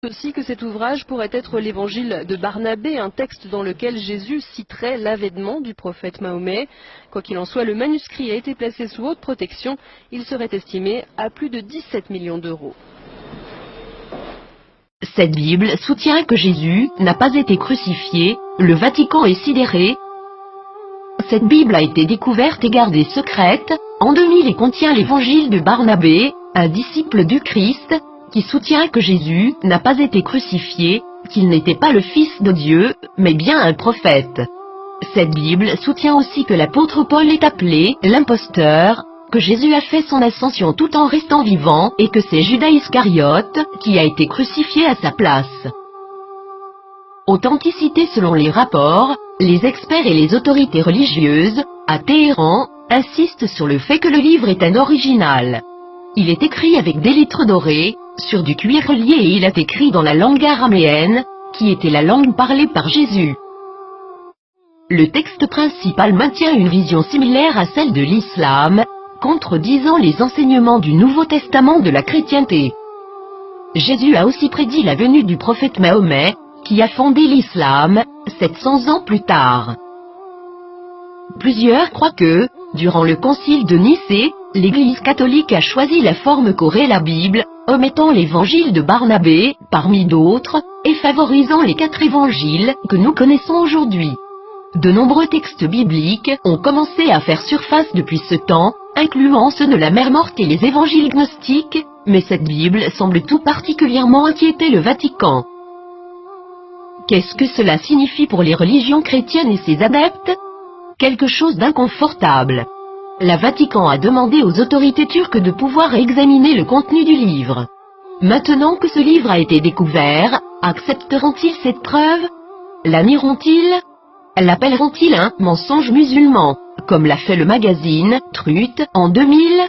aussi que cet ouvrage pourrait être l'évangile de Barnabé, un texte dans lequel Jésus citerait l'avènement du prophète Mahomet. Quoi qu'il en soit, le manuscrit a été placé sous haute protection. Il serait estimé à plus de 17 millions d'euros. Cette Bible soutient que Jésus n'a pas été crucifié, le Vatican est sidéré. Cette Bible a été découverte et gardée secrète, en 2000 et contient l'évangile de Barnabé, un disciple du Christ, qui soutient que Jésus n'a pas été crucifié, qu'il n'était pas le Fils de Dieu, mais bien un prophète. Cette Bible soutient aussi que l'apôtre Paul est appelé l'imposteur, que Jésus a fait son ascension tout en restant vivant et que c'est Judas Iscariote qui a été crucifié à sa place. Authenticité selon les rapports, les experts et les autorités religieuses, à Téhéran, insistent sur le fait que le livre est un original. Il est écrit avec des lettres dorées, sur du cuir relié et il est écrit dans la langue araméenne, qui était la langue parlée par Jésus. Le texte principal maintient une vision similaire à celle de l'islam, contredisant les enseignements du Nouveau Testament de la chrétienté. Jésus a aussi prédit la venue du prophète Mahomet, qui a fondé l'islam, 700 ans plus tard. Plusieurs croient que, durant le concile de Nicée, l'Église catholique a choisi la forme qu'aurait la Bible, omettant l'évangile de Barnabé, parmi d'autres, et favorisant les 4 évangiles que nous connaissons aujourd'hui. De nombreux textes bibliques ont commencé à faire surface depuis ce temps, incluant ceux de la mer morte et les évangiles gnostiques, mais cette Bible semble tout particulièrement inquiéter le Vatican. Qu'est-ce que cela signifie pour les religions chrétiennes et ses adeptes? Quelque chose d'inconfortable. Le Vatican a demandé aux autorités turques de pouvoir examiner le contenu du livre. Maintenant que ce livre a été découvert, accepteront-ils cette preuve? La nieront-ils? L'appelleront-ils un mensonge musulman, comme l'a fait le magazine Truth en 2000?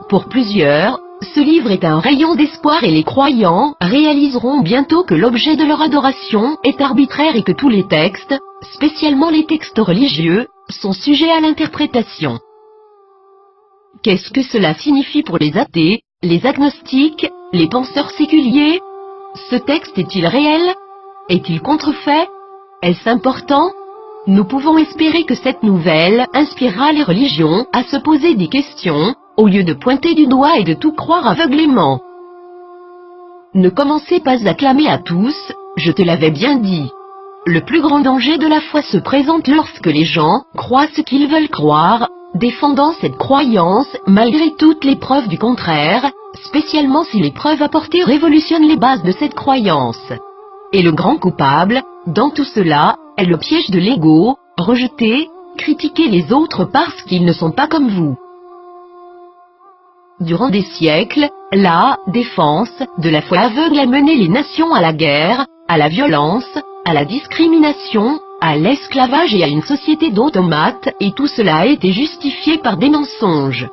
Pour plusieurs, ce livre est un rayon d'espoir et les croyants réaliseront bientôt que l'objet de leur adoration est arbitraire et que tous les textes, spécialement les textes religieux, sont sujets à l'interprétation. Qu'est-ce que cela signifie pour les athées, les agnostiques, les penseurs séculiers? Ce texte est-il réel? Est-il contrefait? Est-ce important? Nous pouvons espérer que cette nouvelle inspirera les religions à se poser des questions, au lieu de pointer du doigt et de tout croire aveuglément. Ne commencez pas à clamer à tous, je te l'avais bien dit. Le plus grand danger de la foi se présente lorsque les gens croient ce qu'ils veulent croire, défendant cette croyance malgré toutes les preuves du contraire, spécialement si les preuves apportées révolutionnent les bases de cette croyance. Et le grand coupable, dans tout cela, est le piège de l'ego, rejeter, critiquer les autres parce qu'ils ne sont pas comme vous. Durant des siècles, la défense de la foi aveugle a mené les nations à la guerre, à la violence, à la discrimination, à l'esclavage et à une société d'automates, et tout cela a été justifié par des mensonges.